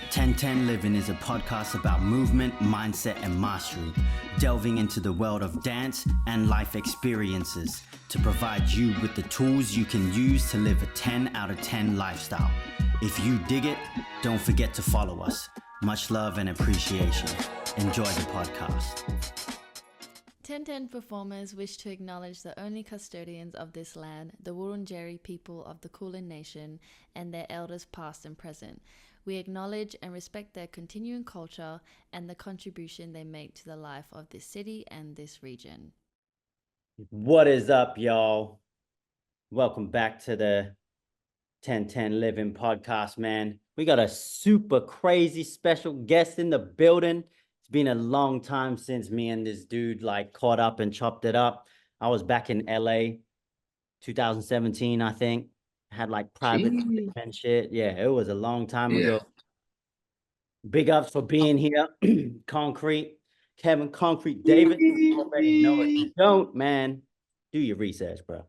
1010 Living is a podcast about movement, mindset, and mastery, delving into the world of dance and life experiences to provide you with the tools you can use to live a 10 out of 10 lifestyle. If you dig it, don't forget to follow us. Much love and appreciation. Enjoy the podcast. 1010 performers wish to acknowledge the only custodians of this land, the Wurundjeri people of the Kulin Nation, and their elders past and present. We acknowledge and respect their continuing culture and the contribution they make to the life of this city and this region. What is up, y'all? Welcome back to the 1010 Living podcast, man. We got a super crazy special guest in the building. It's been a long time since me and this dude caught up and chopped it up. I was back in LA 2017, I think. Had private and shit. Yeah, it was a long time ago. Big ups for being here. KONKRETE, Kevin KONKRETE, David. You already know it. You don't, man. Do your research, bro.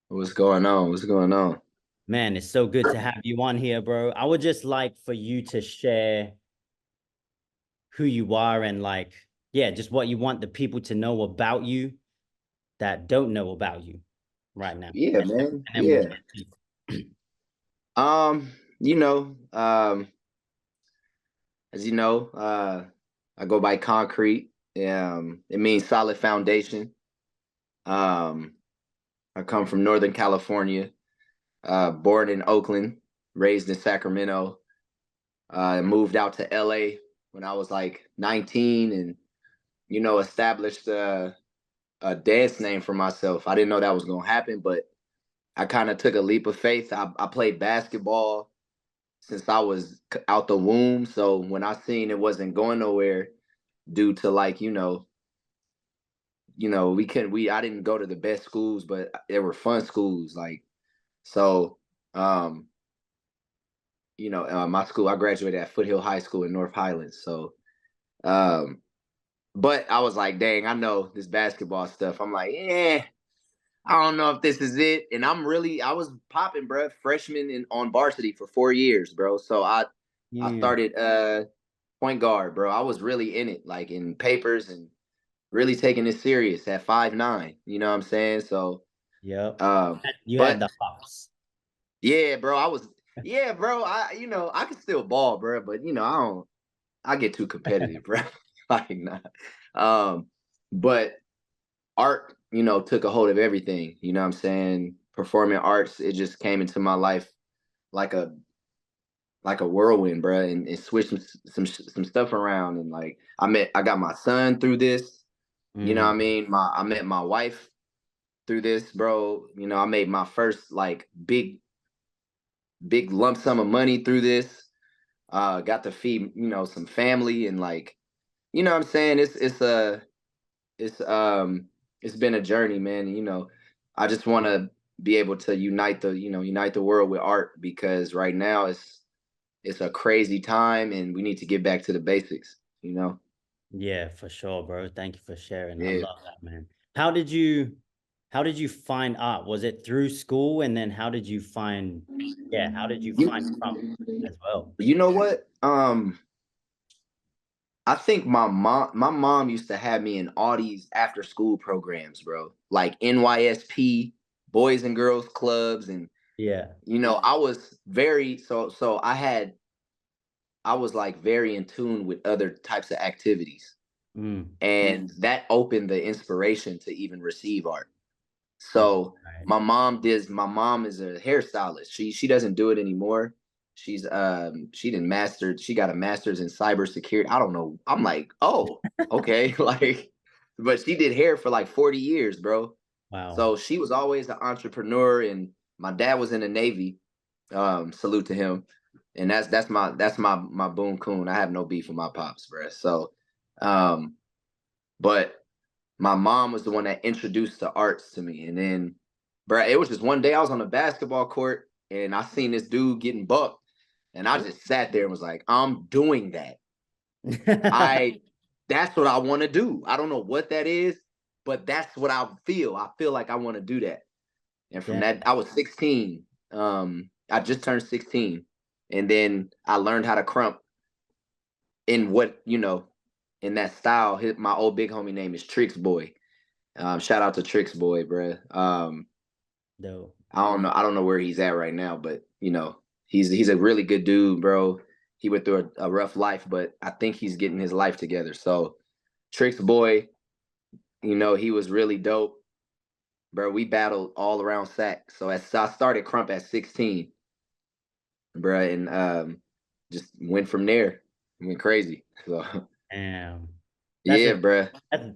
What's going on? What's going on? Man, it's so good to have you on here, bro. I would just like for you to share who you are and just what you want the people to know about you that don't know about you right now. Yeah, man. As you know, I go by KONKRETE. It means solid foundation. I come from Northern California, born in Oakland, raised in Sacramento. Moved out to LA when I was 19 and, established a dance name for myself. I didn't know that was going to happen, but I kind of took a leap of faith. I played basketball since I was out the womb. So when I seen it wasn't going nowhere due to I didn't go to the best schools, but there were fun schools. My school, I graduated at Foothill High School in North Highlands. So, but I was like, dang, I know this basketball stuff. I'm like, I don't know if this is it. And I was popping, bro, freshman on varsity for 4 years, bro. So I started point guard, bro. I was really in it, in papers and really taking it serious at 5'9". You know what I'm saying? So you had the hops. Yeah, bro. I can still ball, bro, but I get too competitive, bro. But art, took a hold of everything. You know what I'm saying? Performing arts, it just came into my life like a whirlwind, bro, and switched some stuff around. And I got my son through this. You know what I mean? I met my wife through this, bro. I made my first big lump sum of money through this. Got to feed, some family and you know what I'm saying? It's been a journey, man. I just want to be able to unite the world with art, because right now it's a crazy time and we need to get back to the basics, Yeah, for sure, bro. Thank you for sharing. Yeah. I love that, man. How did you find art? Was it through school? And then how did you find Krump as well? You know what? I think my mom used to have me in all these after school programs, bro. Like NYSP, Boys and Girls Clubs. And I was very I was very in tune with other types of activities. And that opened the inspiration to even receive art. So my mom is a hairstylist. She doesn't do it anymore. She got a master's in cybersecurity. I don't know. I'm like, oh, okay. But she did hair for 40 years, bro. Wow. So she was always an entrepreneur, and my dad was in the Navy. Salute to him. And that's my boon coon. I have no beef with my pops, bro. So, but my mom was the one that introduced the arts to me. And then, bro, it was just one day I was on the basketball court and I seen this dude getting bucked. And I just sat there and was like, I'm doing that. That's what I want to do. I don't know what that is, but that's what I feel. I feel like I want to do that. And from that, I was 16. I just turned 16. And then I learned how to krump in what, in that style. My old big homie name is Tricks Boy. Shout out to Tricks Boy, bro. No. I don't know where he's at right now, but he's a really good dude, bro. He went through a rough life, but I think he's getting his life together. So Tricks Boy, he was really dope. Bro, we battled all around SAC. So I started Krump at 16, bro, and just went from there. Went crazy. So Damn. yeah, bro.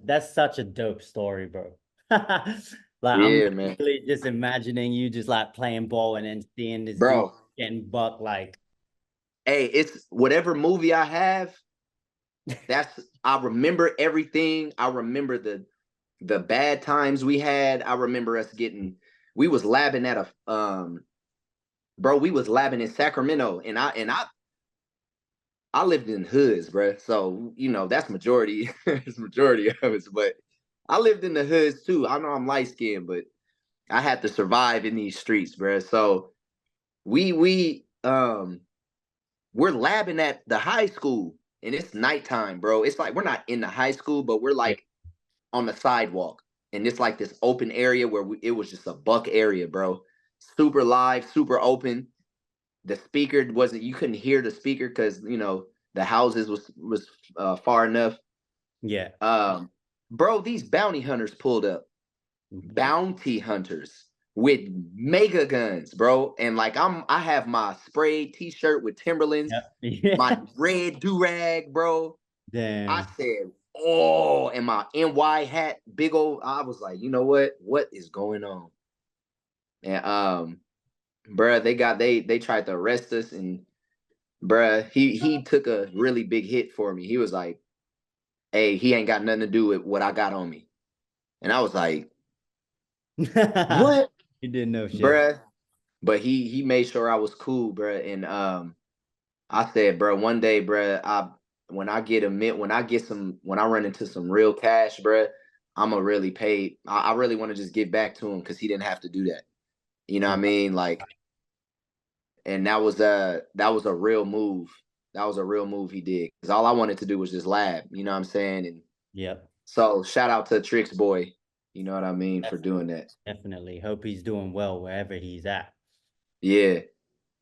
That's such a dope story, bro. Like I'm Yeah, man. really just imagining you just like playing ball and then seeing this dude Bro, getting bucked like hey, it's whatever movie I have, I remember everything. I remember the bad times we had. I remember us we was labbing at we was labbing in Sacramento, and I lived in hoods, bro. So that's majority. It's majority of us, but I lived in the hoods too. I know I'm light skinned, but I had to survive in these streets, bro. So we're labbing at the high school, and it's nighttime, bro. It's like we're not in the high school, but we're yeah. like on the sidewalk, and it's like this open area where it was just a buck area, bro. Super live, super open. The speaker wasn't. You couldn't hear the speaker because the houses was far enough. Yeah. Bro, these bounty hunters pulled up. Bounty hunters with mega guns, bro. And like I have my sprayed t-shirt with Timberlands, Yeah. my red do-rag, bro. I Damn. said, oh, and my NY hat, big old. I was like, you know what? What is going on? And bruh, they tried to arrest us, and bruh, he took a really big hit for me. He was like, hey, he ain't got nothing to do with what I got on me. And I was like, what? He didn't know shit. Bruh. But he made sure I was cool, bruh. And I said, bruh, one day, bruh, when I run into some real cash, bruh, I'ma really pay. I really want to just give back to him because he didn't have to do that. You know what I mean? Like, and that was a real move. That was a real move he did. Because all I wanted to do was just lab, you know what I'm saying? And Yep. so shout out to Tricks Boy, you know what I mean, for doing that. Definitely. Hope he's doing well wherever he's at. Yeah,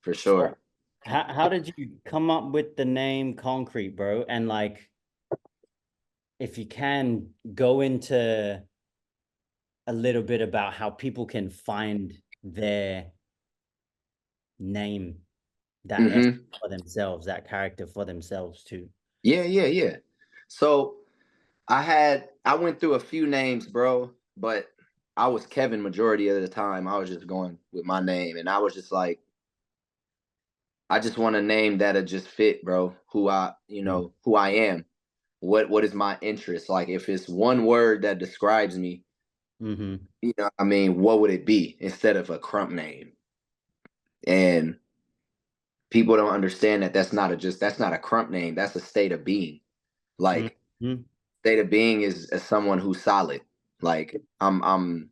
for So sure. how did you come up with the name KONKRETE, bro? And like if you can go into a little bit about how people can find their name, that S Mm-hmm. for themselves, that character for themselves too. Yeah. So I went through a few names, bro, but I was Kevin majority of the time. I was just going with my name, and I was just like, I just want a name that'll just fit, bro. Who I am. What is my interest? Like, if it's one word that describes me, Mm-hmm. I mean, what would it be instead of a Krump name? And people don't understand that that's not a Krump name. That's a state of being. Like, Mm-hmm. state of being is someone who's solid. Like, Right.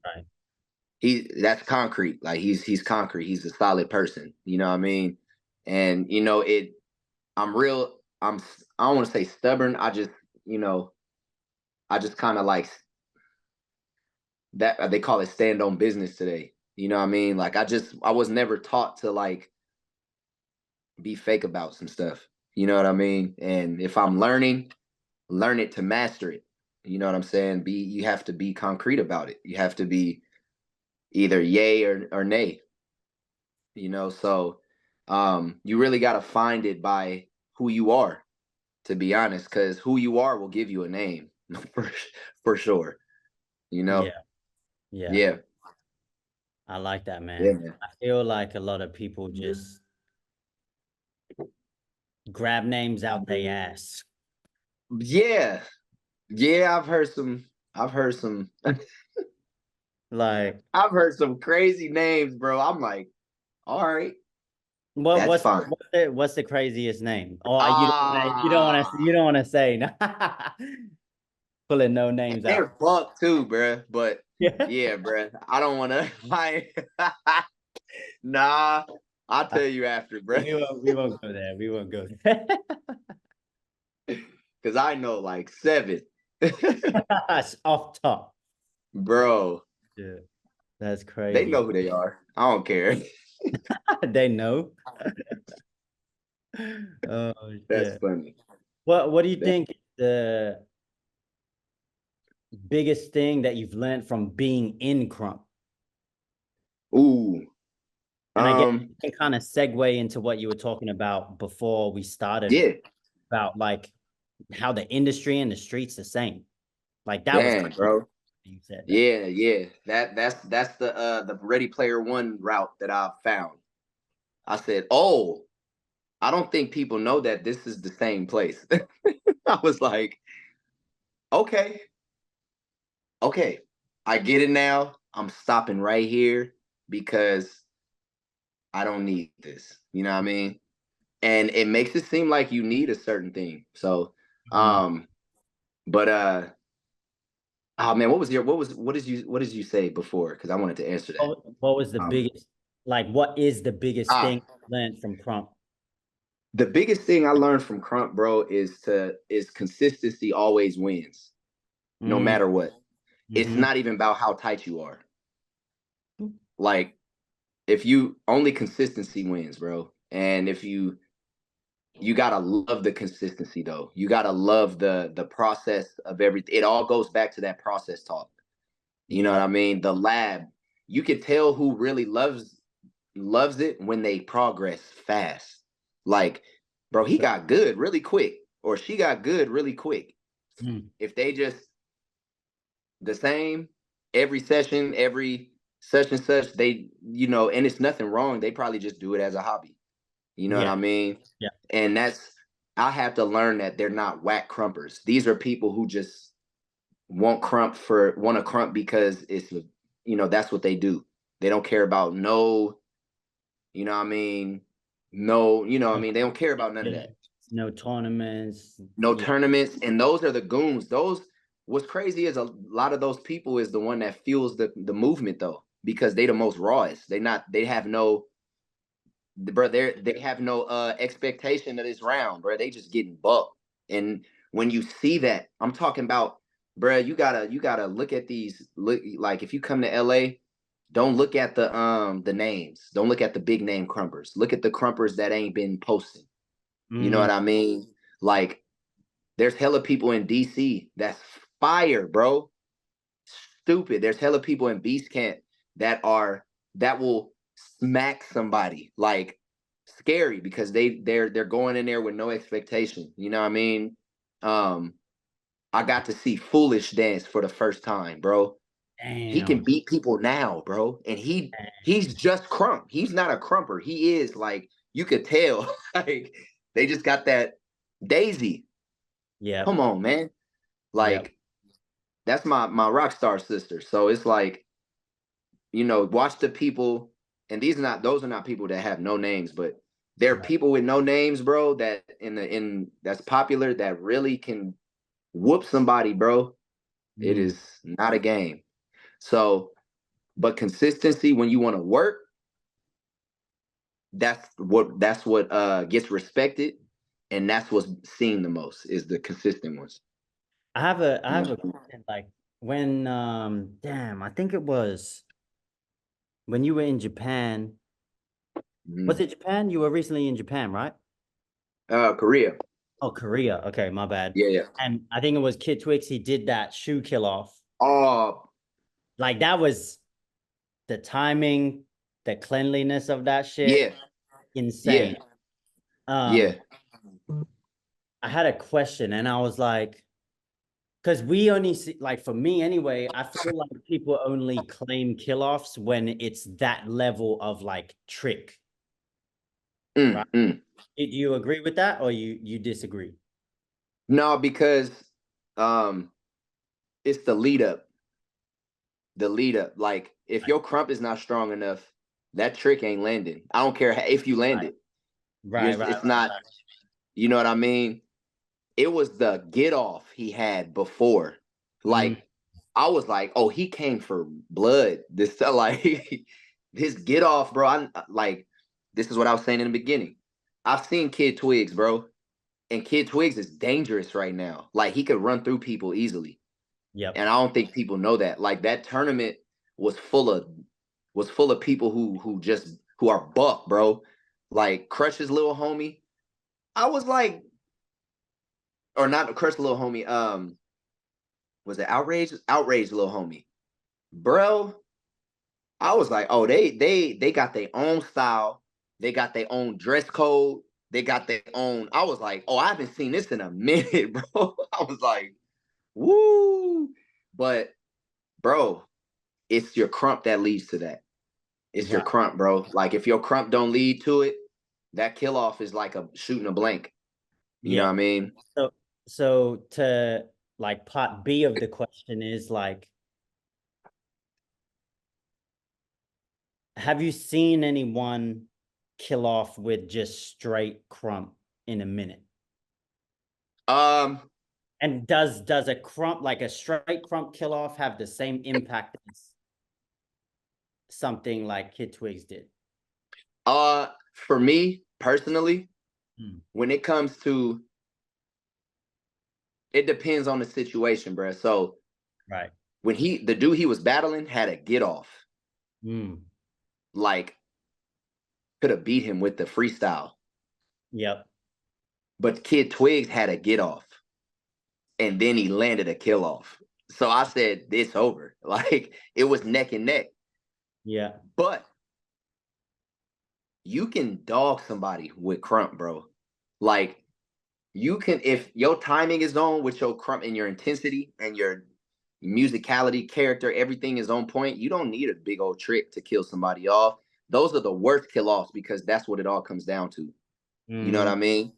that's concrete. Like, he's concrete. He's a solid person. You know what I mean? And I'm real. I don't want to say stubborn. I just kind of like that. They call it stand on business today. You know what I mean? Like, I was never taught to like be fake about some stuff. You know what I mean? And if I'm learning, learn it to master it. You know what I'm saying? You have to be concrete about it. You have to be either yay or nay. So you really got to find it by who you are, to be honest, because who you are will give you a name for for sure. You know? Yeah. Yeah. Yeah. I like that, Yeah, man. man. I feel like a lot of people just grab names out their ass. Yeah. Yeah, I've heard some Like, I've heard some crazy names, bro. I'm like, all right, that's fine. what's the craziest name? Or Ah, you don't want to say no. Pulling no names out. they're buck too, bro. But Yeah. yeah, bro. I don't want to. Nah, I'll tell you after, bro. We won't go there. We won't go there. because I know like 7. That's off top. Bro, Yeah, that's they crazy. know who they are. I don't care. They know. Oh That's shit. funny. What do you That, think the biggest thing that you've learned from being in Krump? ooh. And I guess Um, you can kind of segue into what you were talking about before we started yeah. about like how the industry and the streets the same. Like that was Dang, crazy. bro. You said that. Yeah, yeah. That's the Ready Player One route that I found. I said, oh, I don't think people know that this is the same place. I was like, okay, okay, I get it now. I'm stopping right here because I don't need this. You know what I mean? And it makes it seem like you need a certain thing. So, Mhm. but oh man, what did you say before? Because I wanted to answer that. What was the Um, biggest, like, what is the biggest ah, thing you learned from Krump? the biggest thing I learned from Crump, bro, is consistency always wins, no Mm, matter what. It's hmm not even about how tight you are. Like if you only consistency wins, bro. And if you gotta love the consistency though. You gotta love the process of everything. It all goes back to that process talk. You know what Yeah. I mean? The lab. You could tell who really loves it when they progress fast. Like, bro, he So, got good really quick, or she got good really quick. mm, If they just the same every session, every such and such, they, and it's nothing wrong. They probably just do it as a hobby. You know what yeah. I mean? Yeah. And I have to learn that they're not whack crumpers. These are people who just want to crump because that's what they do. They don't care about no, you know what I mean? No, No they don't care about none of that. competition, no tournaments. No Yeah. tournaments, and those are the goons. Those What's crazy is a lot of those people is the one that fuels the movement though, because they the most rawest. They have no bro, they have no expectation of this round, bro. They just getting bucked. And when you see that, I'm talking about, bro, you gotta look at these. Look, like if you come to LA, don't look at the names. Don't look at the big name crumpers. Look at the crumpers that ain't been posting. You know Hmm what I mean? Like there's hella people in DC that's fire, bro. Stupid. There's hella people in Beast Camp that will smack somebody, like scary, because they're going in there with no expectation. You know what I mean? Um, I got to see Foolish dance for the first time, bro. He can Damn. beat people now, bro. And he's just Crump. He's not a crumper. He is, like, you could tell. Like they just got that Daisy. Yep. Come on, man. Yep. Like that's my rock star sister. So it's like, watch the people, and those are not people that have no names, but they're Right. people with no names, bro, that in that's popular, that really can whoop somebody, bro. It Mm. is not a game. So, but consistency when you want to work, that's what gets respected, and that's what's seen the most is the consistent ones. I You have a know? question, like when damn, I think it was when you were in Japan. Was Mhm. it Japan? You were recently in Japan, right? Korea. Oh, Korea. Okay, my bad. Yeah, yeah. And I think it was Kid Twix. He did that shoe kill off. Oh, Like that was the timing, the cleanliness of that shit, yeah, yeah, insane. yeah. Um, I had a question and I was like, because we only see, like for me anyway, I feel like people only claim kill offs when it's that level of like trick, right? Mm. Do you agree with that or you disagree? No, because um it's the lead up. The lead up. Like if Right, your crump is not strong enough, that trick ain't landing. I don't care if you land right, it. right, right, It's not, right. you know what I mean? It was the get off he had before. Mm, Like I was like, oh, he came for blood. This like his get off, bro. Like this is what I was saying in the beginning. I've seen Kid Twigs, bro. And Kid Twigs is dangerous right now. Like, he could run through people easily. Yep. And I don't think people know that. Like, that tournament was full of people who are buck, bro. Like Crush's little homie. I was like, or not Crush little homie. Was it Outrage? Outrage little homie, bro. I was like, oh, they got their own style. They got their own dress code. They got their own. I was like, oh, I haven't seen this in a minute, bro. I was like, woo. But bro, it's your Krump that leads to that. It's your Right. Krump, bro. Like, if your Krump don't lead to it, that kill off is like a shooting a blank. You know what I mean? So to like part B of the question is like, have you seen anyone kill off with just straight Krump in a minute? And does a Krump, like a straight Krump kill off, have the same impact as something like Kid Twigs did? For me personally, when it comes to, it depends on the situation, bro. So right, when the dude he was battling had a get off, like, could have beat him with the freestyle. Yep. But Kid Twigs had a get off, and then he landed a kill off. So I said, it's over. Like, it was neck and neck. Yeah. But you can dog somebody with Krump, bro. Like, you can, if your timing is on with your Krump and your intensity and your musicality, character, everything is on point, you don't need a big old trick to kill somebody off. Those are the worst kill offs, because that's what it all comes down to. You know what I mean?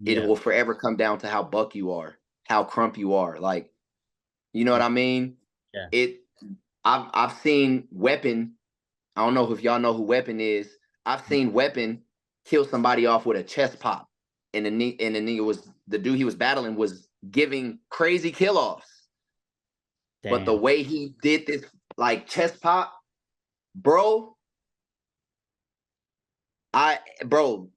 Yeah. It will forever come down to how buck you are, how Krump you are. Like, you know what I mean? Yeah. I've seen Weapon. I don't know if y'all know who Weapon is. I've seen Weapon kill somebody off with a chest pop, and the nigga was, the dude he was battling was giving crazy kill offs. But the way he did this, like, chest pop, bro, everybody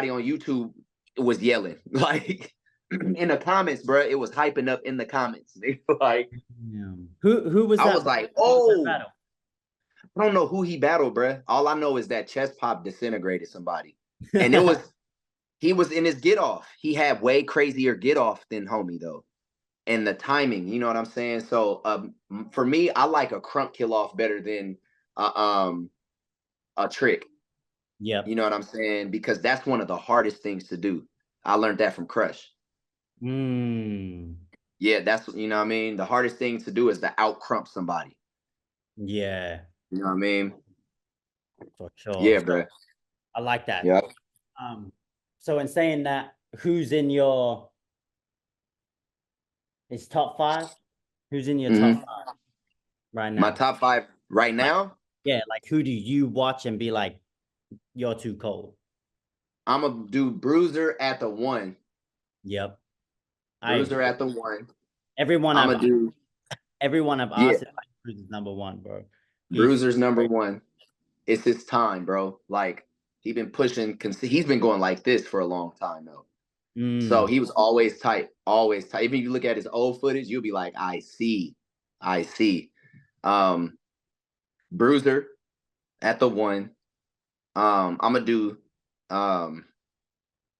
on YouTube was yelling. Like, in the comments, bro, it was hyping up in the comments. Like, who was that? I was like, oh, I don't know who he battled, bro. All I know is that chest pop disintegrated somebody. And he was in his get off. He had way crazier get off than homie, though. And the timing, you know what I'm saying? So for me, I like a Krump kill off better than a trick. Yeah. You know what I'm saying? Because that's one of the hardest things to do. I learned that from Crush. Yeah, that's, you know what I mean? The hardest thing to do is to out Krump somebody. Yeah. You know what I mean? For sure. Yeah, bro. I like that. Yeah. So in saying that, who's in your, it's top 5? Who's in your top 5 right now? My top 5 right now? Yeah, like, who do you watch and be like, you're too cold? I'm gonna do Bruiser at the 1. Yep. Bruiser at the 1. Everyone I've asked is like, Bruiser's number 1, bro. Bruiser's number 1. It's his time, bro. Like, he's been pushing. He's been going like this for a long time, though. So he was always tight, always tight. Even if you look at his old footage, you'll be like, I see. Bruiser at the 1. I'm gonna do. I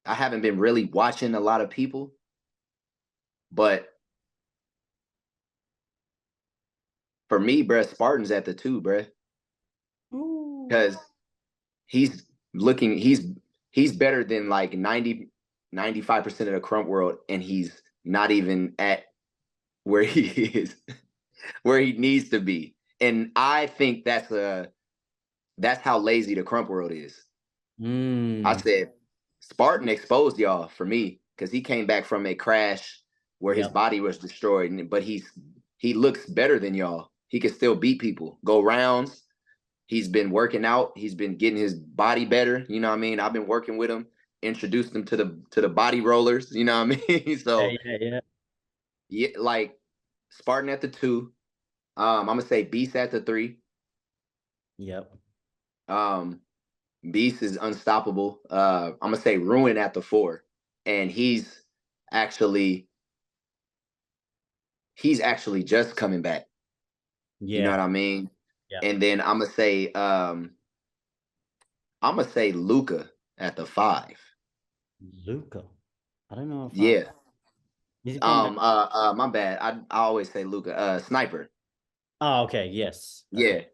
haven't been really watching a lot of people, but for me, bruh, Spartan's at the 2, bruh. Because he's better than like 95% of the Krump world, and he's not even at where he is, where he needs to be. And I think that's how lazy the Krump world is. I said Spartan exposed y'all for me, because he came back from a crash where his body was destroyed, but he looks better than y'all. He can still beat people, go rounds. He's been working out. He's been getting his body better. You know what I mean? I've been working with him, introduced him to the body rollers. You know what I mean? So yeah, like, Spartan at the 2. I'm gonna say Beast at the 3. Yep. Beast is unstoppable. I'm gonna say Ruin at the 4, and actually he's actually just coming back. You know Yeah. what I mean? Yeah. And then I'm gonna say Luca at the 5. Luca. I don't know if Yeah. is he from back? My bad. I always say Luca. Sniper. Oh, okay. Yes. Yeah. Okay. Yeah.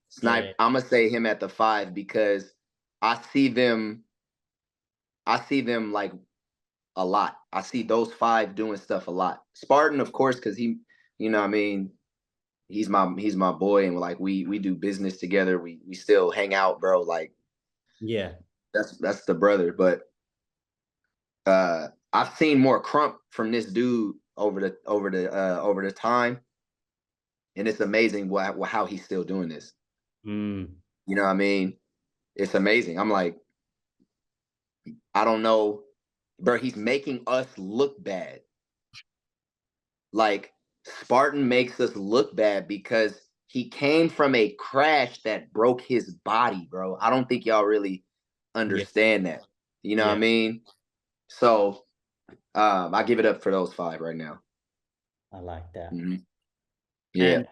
Sniper. I'm gonna say him at the 5 because I see them. I see them like a lot. I see those 5 doing stuff a lot. Spartan, of course, because you know, what I mean, he's my boy, and like we do business together. We still hang out, bro. Like Yeah. that's the brother. But I've seen more Krump from this dude over the time, and it's amazing how he's still doing this. Mm. You know what I mean? It's amazing. I'm like, I don't know, bro. He's making us look bad. Like Spartan makes us look bad because he came from a crash that broke his body, bro. I don't think y'all really Yeah. understand that. You know what I Yeah. mean? So I give it up for those 5 right now. I like that. Mhm. Yeah. And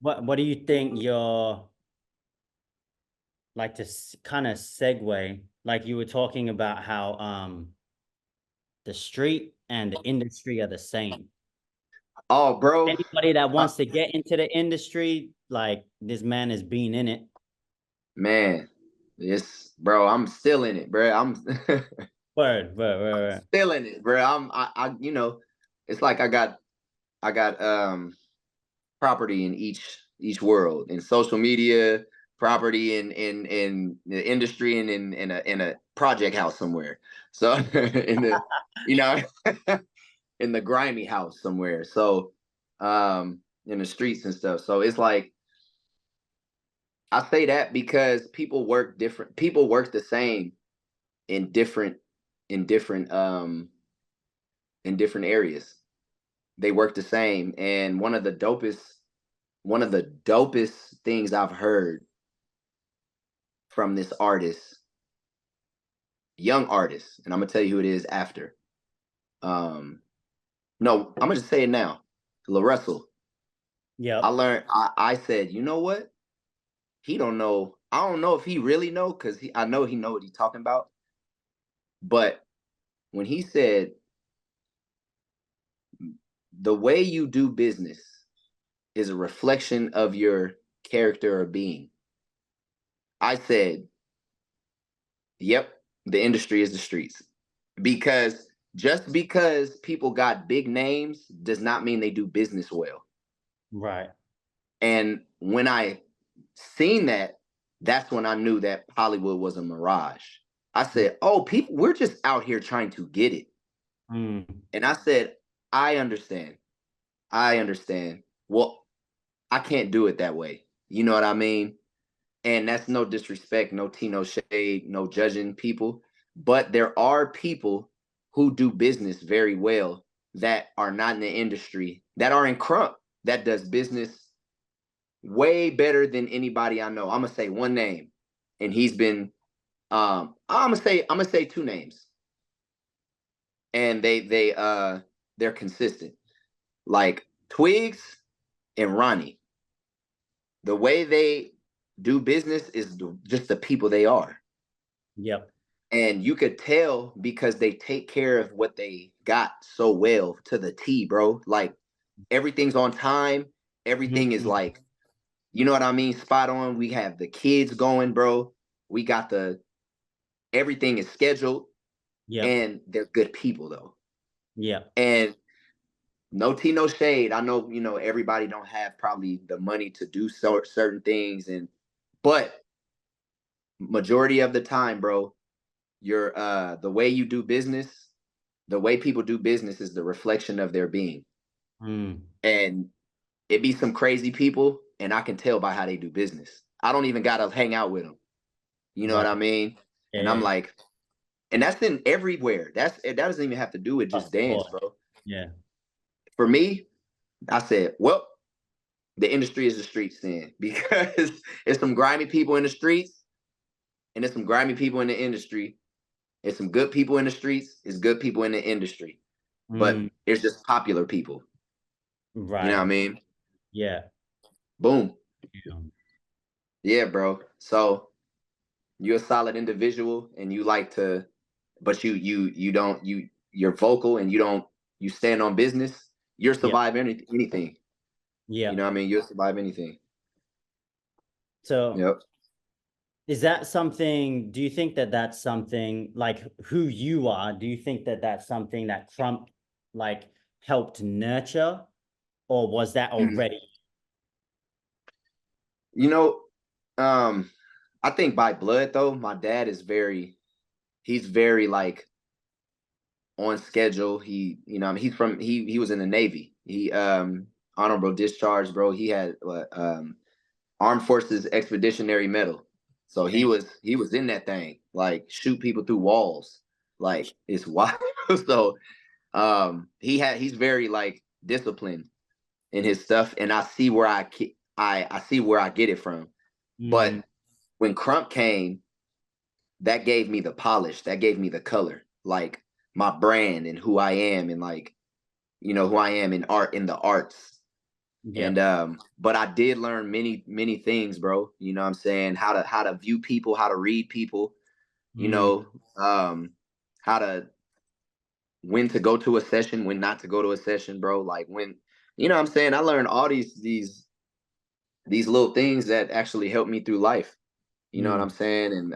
what do you think your like to kind of segue, like you were talking about how the street and the industry are the same. Oh, bro. Anybody that Uh, wants to get into the industry, like this man has been in it. man, it's bro. I'm still in it, bro. I'm Word. still in it, bro. You know, it's like I got property in each world, in social media, property in the industry, and in a project house somewhere. So in the you know in the grimy house somewhere. So in the streets and stuff. So it's like I say that because people work different. People work the same in different in different um in different areas. They work the same, and one of the dopest things I've heard from this artist, young artist, and I'm gonna tell you who it is after. Um, no, I'm gonna just say it now. La Russell. I Yep. learned. I said, you know what? He don't know. I don't know if he really know because I know he know what he's talking about. But when he said the way you do business is a reflection of your character or being, I said, yep, the industry is the streets. Because just because people got big names does not mean they do business well. Right. And when I seen that, that's when I knew that Hollywood was a mirage. I said, "Oh, people, we're just out here trying to get it." Mm. And I said, "I understand. I understand. Well, I can't do it that way. You know what I mean?" And that's no disrespect, no tea, no shade, no judging people. But there are people who do business very well that are not in the industry, that are in Krump, that does business way better than anybody I know. I'm gonna say one name, and he's been. I'm gonna say 2 names, and they're consistent. Like Twigs and Ronnie, the way they do business is just the people they are. Yep. And you could tell because they take care of what they got so well to the T, bro. Like everything's on time. Everything is Mhm. like, you know what I mean? Spot on. We have the kids going, bro. We got everything is scheduled, Yep. and they're good people though. Yep. And no tea, no shade. I know, everybody don't have probably the money to do certain things. But majority of the time, bro, the way you do business, the way people do business is the reflection of their being. Mm. And it be some crazy people, and I can tell by how they do business. I don't even gotta hang out with them. You know what Right. I mean? And I'm Yeah. like, and that's in everywhere. That doesn't even have to do with Across just the dance, board. bro. Yeah. For me, I said, well, the industry is the streets then, because it's some grimy people in the streets, and there's some grimy people in the industry. It's some good people in the streets. It's good people in the industry, but it's just popular people. Right. You know what I mean? Yeah. Boom. Yeah. Yeah, bro. So you're a solid individual, and you like to, but you're vocal, and you stand on business. You'll survive anything. Yeah. You know what I mean? You'll survive anything. So Yep. is that something, do you think that that's something like who you are? Do you think that that's something that Krump like helped nurture, or was that already? You know, I think by blood though, my dad is he's very like on schedule. He was in the Navy. He honorable discharge, bro. He had Armed Forces Expeditionary Medal. So he was in that thing, like shoot people through walls. Like it's wild. So he's very like disciplined in his stuff, and I see where I see where I get it from. But when Krump came, that gave me the polish, that gave me the color, like my brand and who I am, and like who I am in the arts. And but I did learn many things, bro. You know what I'm saying? How to view people, how to read people, how to when to go to a session, when not to go to a session, bro. Like when what I'm saying, I learned all these little things that actually helped me through life. You know what I'm saying? And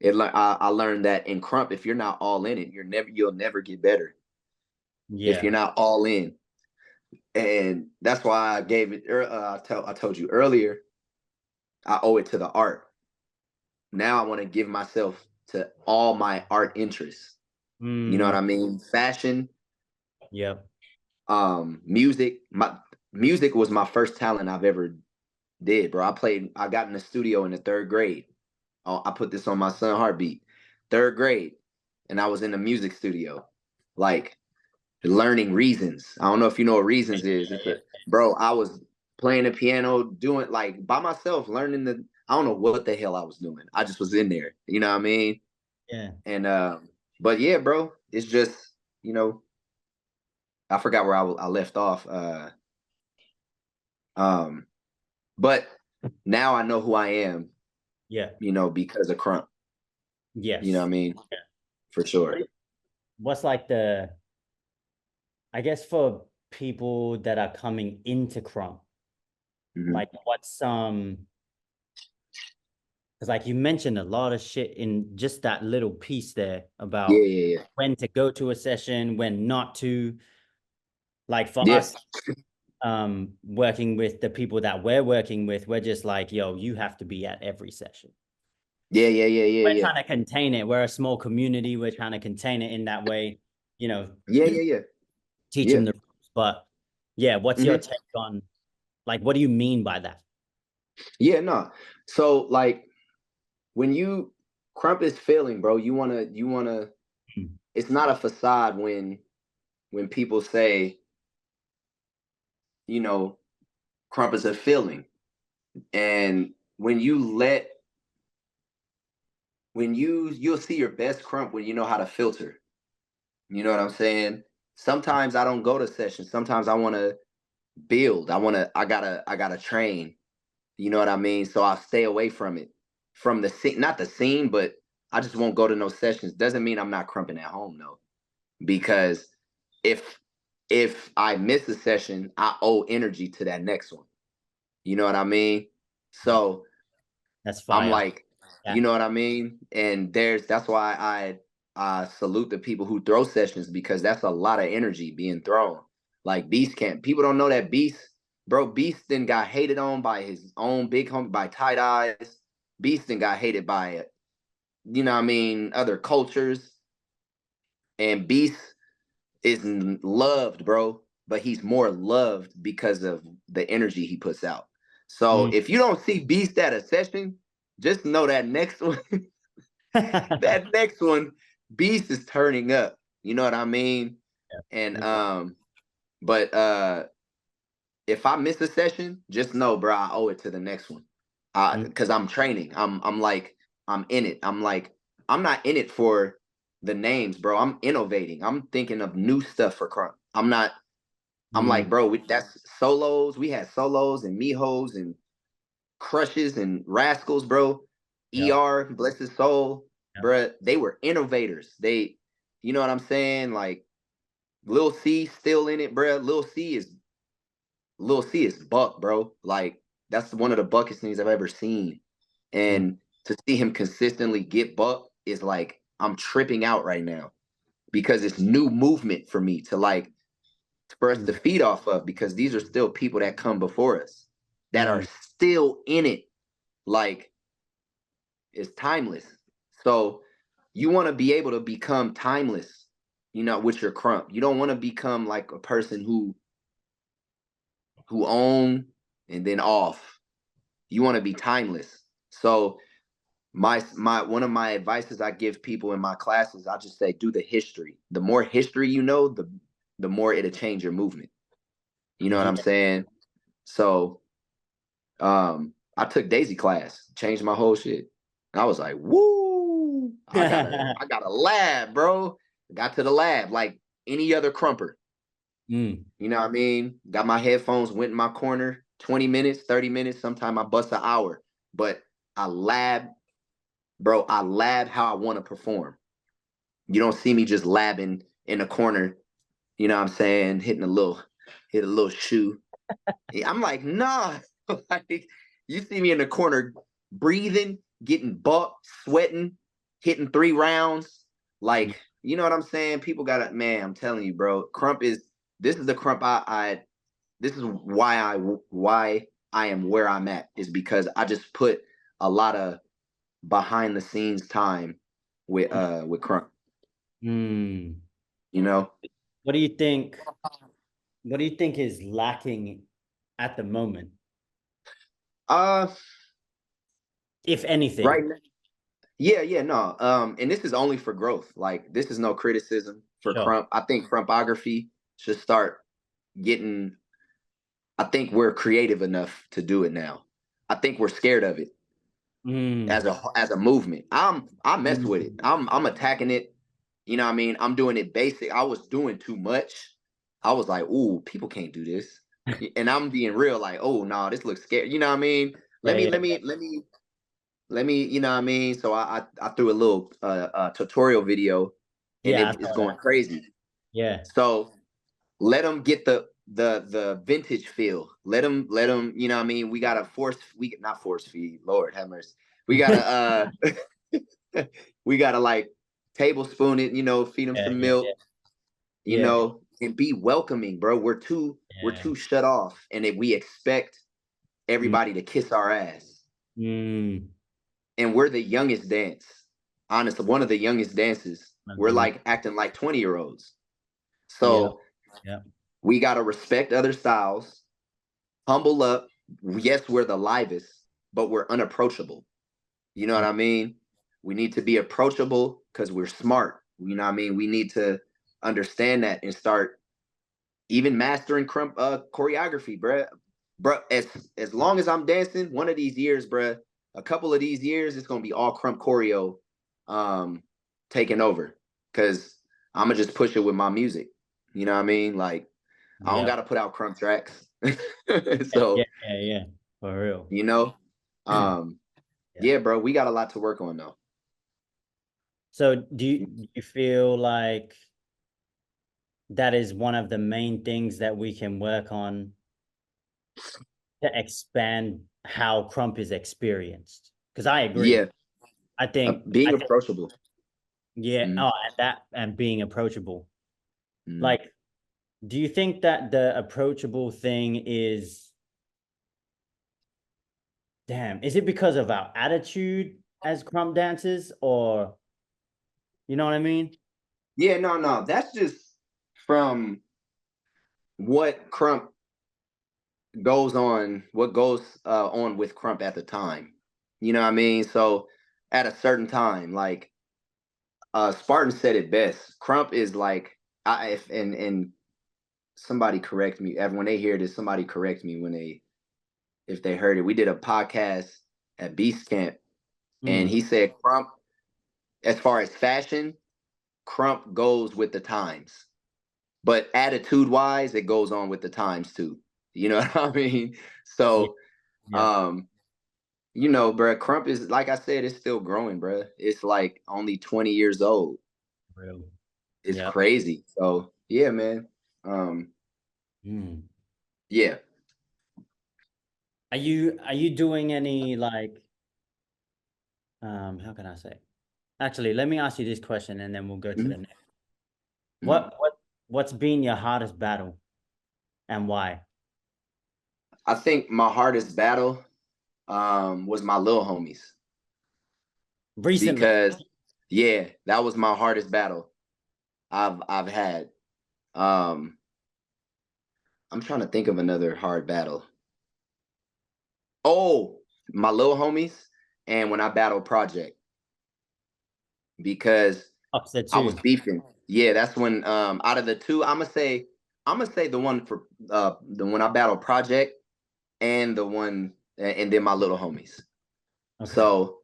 I learned that in Krump, if you're not all in it, you'll never get better. If you're not all in. And that's why I gave it. I told you earlier, I owe it to the art. Now I want to give myself to all my art interests. You know what I mean? Fashion. Yep. Music. My music was my first talent I've ever did, bro. I got in the studio in the 3rd grade. I put this on my son Heartbeat. 3rd grade. And I was in the music studio. Like learning reasons. I don't know if you know what reasons is. Bro, I was playing the piano, doing like by myself, learning I don't know what the hell I was doing. I just was in there. You know what I mean? Yeah. And but yeah, bro, it's just, I forgot where I left off. But now I know who I am. Yeah. Because of Krump. Yes. You know what I mean? Yeah. For sure. What's like I guess for people that are coming into Krump, like what's because like you mentioned a lot of shit in just that little piece there about Yeah. when to go to a session, when not to. Like for Yeah. us, working with the people that we're working with, we're just like, yo, you have to be at every session. Yeah. We're trying to contain it. We're a small community. We're trying to contain it in that way, Yeah. teach them the rules. But yeah, what's your take on, like, what do you mean by that? Yeah, no. So like when Krump is failing, bro, you wanna it's not a facade when people say, Krump is a feeling. And you'll see your best Krump when you know how to filter. You know what I'm saying? Sometimes I don't go to sessions. Sometimes I want to build. I gotta train. You know what I mean? So I'll stay away from it. From the scene, not the scene, but I just won't go to no sessions. Doesn't mean I'm not crumping at home though. Because if I miss a session, I owe energy to that next one. You know what I mean? So That's I'm fire. like, you know what I mean? And that's why I salute the people who throw sessions, because that's a lot of energy being thrown. Like Beast can't. People don't know that Beast, bro. Beast then got hated on by his own big homie, by Tight Eyes. Beast then got hated by, what I mean, other cultures. And Beast is loved, bro. But he's more loved because of the energy he puts out. So if you don't see Beast at a session, just know that next one, that next one, Beast is turning up. You know what I mean? And but if I miss a session, just know, bro, I owe it to the next one. Because I'm training. I'm in it. I'm not in it for the names, bro. I'm innovating. I'm thinking of new stuff for Krump. I'm like, bro, that's solos. We had solos and Mijos and Crushes and Rascals, bro. Yep. Bless his soul, Yep. bro. They were innovators. You know what I'm saying? Like Lil C still in it, bro. Lil C is buck, bro. Like that's one of the buckest things I've ever seen. And to see him consistently get buck is like I'm tripping out right now because it's new movement for me for us to feed off of, because these are still people that come before us that are still in it. Like it's timeless. So you want to be able to become timeless, with your Krump. You don't want to become like a person who own and then off. You want to be timeless. So my one of my advices I give people in my classes, I just say do the history. The more history you know, the more it'll change your movement. You know what I'm saying? So I took Daisy class, changed my whole shit. And I was like, woo, I got a lab, bro. Got to the lab like any other Krumper. You know what I mean? Got my headphones, went in my corner, 20 minutes, 30 minutes. Sometimes I bust an hour. But I lab, bro, I lab how I want to perform. You don't see me just labbing in the corner, you know what I'm saying, hit a little shoe. I'm like, nah. Like, you see me in the corner breathing, getting bucked, sweating, hitting 3 rounds. Like, you know what I'm saying? People gotta, man, I'm telling you, bro. This is the Krump this is why I am where I'm at, is because I just put a lot of behind the scenes time with Krump. You know? What do you think? What do you think is lacking at the moment, Uh if anything? right now. Yeah, no. And this is only for growth. Like, this is no criticism for Sure. Krump. I think Krumpography should start getting. I think we're creative enough to do it now. I think we're scared of it as a movement. I mess with it. I'm attacking it. You know what I mean? I'm doing it basic. I was doing too much. I was like, ooh, people can't do this. And I'm being real, like, oh no, this looks scary. You know what I mean? Let me, you know what I mean? So I threw a little tutorial video, and Yeah, I it's saw going that. crazy. Yeah. So let them get the vintage feel. Let them, you know what I mean? We gotta not force feed, Lord have mercy. We gotta we gotta like tablespoon it, feed them some milk, and be welcoming, bro. We're too shut off, and if we expect everybody to kiss our ass. And we're the youngest dance. Honestly, one of the youngest dances. We're like acting like 20-year-olds. So we gotta respect other styles, humble up. Yes, we're the livest, but we're unapproachable. You know what I mean? We need to be approachable because we're smart. You know what I mean? We need to understand that and start even mastering Krump choreography, bruh. Bruh, as long as I'm dancing, one of these years, bruh, a couple of these years, it's gonna be all Krump choreo taking over. Cause I'm gonna just push it with my music. You know what I mean? Like, I don't gotta put out Krump tracks. So Yeah, for real. you know, yeah, bro, we got a lot to work on though. So do you feel like that is one of the main things that we can work on to expand how Krump is experienced? Because I agree. Yeah, I think being approachable. and being approachable. Mm. Like, do you think that the approachable thing is, is it because of our attitude as Krump dancers, or you know what I mean? Yeah, no, that's just from what Krump what goes on with Krump at the time. You know what I mean? So at a certain time, like Spartan said it best. Krump is like, and somebody correct me. When they hear this, somebody correct me if they heard it. We did a podcast at Beast Camp, and Mm. he said Krump, as far as fashion, Krump goes with the times, but attitude wise, it goes on with the times too. You know what I mean? Yeah. So, Yeah. um, you know, bro, Krump is, like I said, it's still growing, bro. It's like only 20 years old. Real. It's Yeah. crazy. So yeah, man. Um, Mm. yeah. Are you doing any like how can I say? Actually, let me ask you this question and then we'll go to the Mhm. next. Mhm. What's been your hardest battle and why? I think my hardest battle was my little homies, Recently. because yeah, that was my hardest battle I've had. Um, I'm trying to think of another hard battle. Oh, my little homies, and when I battled Project, because Upset I was too. beefing. Yeah, that's when, out of the two, I'm gonna say the one for the when I battled Project, and the one, and then my little homies. Okay. So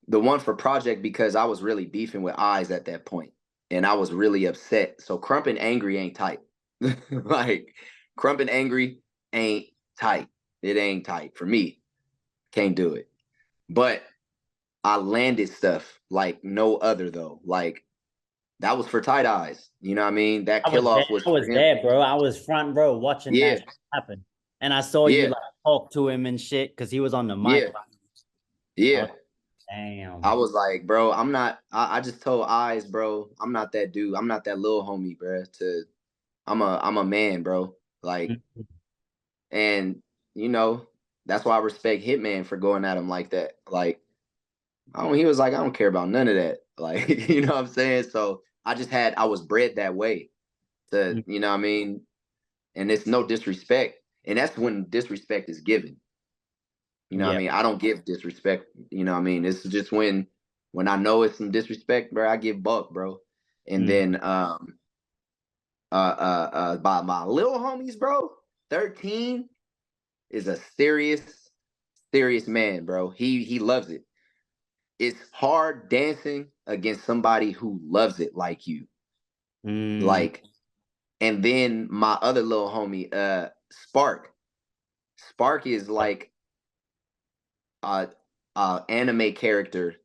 the one for Project, because I was really beefing with Eyes at that point, and I was really upset. So Krump and Angry ain't tight. Like Krump and Angry ain't tight. It ain't tight for me. Can't do it. But I landed stuff like no other though. Like that was for Tight Eyes. You know what I mean? That I was kill there. off was I for was him. there, bro. I was front row watching Yeah, that happen. And I saw you yeah, like talk to him and shit because he was on the mic. yeah, I was yeah. I damn. was like, bro, I'm not. I just told Eyes, bro, I'm not that dude. I'm not that little homie, bro. I'm a man, bro. Like, and you know, that's why I respect Hitman for going at him like that. Like, he was like, I don't care about none of that. Like, you know what I'm saying? So I was bred that way to, you know what I mean? And it's no disrespect. And that's when disrespect is given. You know what I Yeah. mean? I don't give disrespect. You know what I mean? It's just when I know it's some disrespect, bro, I give buck, bro. And Mm. then by my little homies, bro, 13 is a serious, serious man, bro. He loves it. It's hard dancing against somebody who loves it like you. Mm. Like, and then my other little homie, Spark. Spark is like a, anime character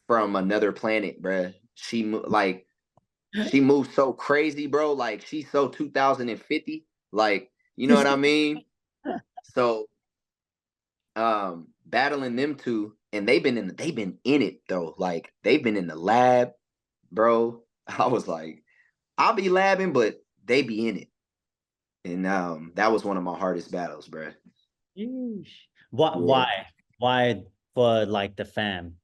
from another planet, bruh. She moves so crazy, bro. Like she's so 2050. Like, you know what I mean? So battling them two, and they've been in it though. Like they've been in the lab, bro. I was like, I'll be labbing, but they be in it. And that was one of my hardest battles, bro. Yeesh. What? Yeah. Why for like the fam?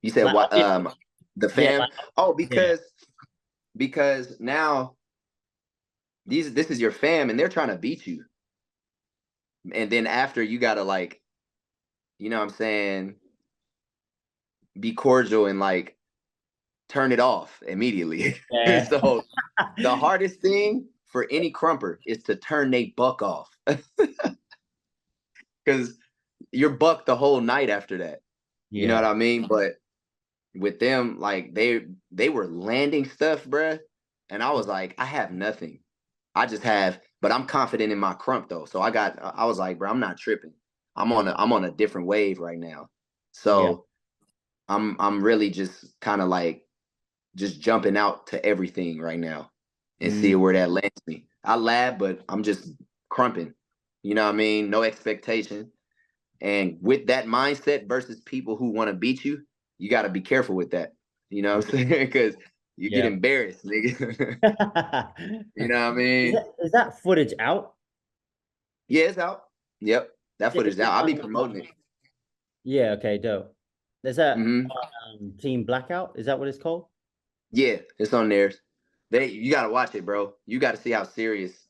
You said Like what? obviously, The yeah, fam? like Oh, yeah, because now this is your fam, and they're trying to beat you. And then after, you gotta, like, you know what I'm saying, be cordial and like turn it off immediately. yeah, So the hardest thing for any crumper is to turn they buck off, because you're bucked the whole night after that. You know yeah. what I mean? But with them, like they were landing stuff, bruh. And I was like, I have nothing. I just have, but I'm confident in my crump though. So I was like, bro, I'm not tripping. I'm on a different wave right now. Yeah. So I'm really just kind of like just jumping out to everything right now and see Mm. where that lands me. I lab, but I'm just crumping. You know what I mean? No expectation. And with that mindset versus people who want to beat you, you got to be careful with that. You know what I'm saying? Because you get Yeah. embarrassed, nigga. You know what I Is mean? that footage out? Yeah, it's out. Yep, that Is footage is it out. I'll be on- promoting it. Yeah, okay, dope. Is that Hmm. Team Blackout? Is that what it's called? Yeah, it's on theirs. You got to watch it, bro. You got to see how serious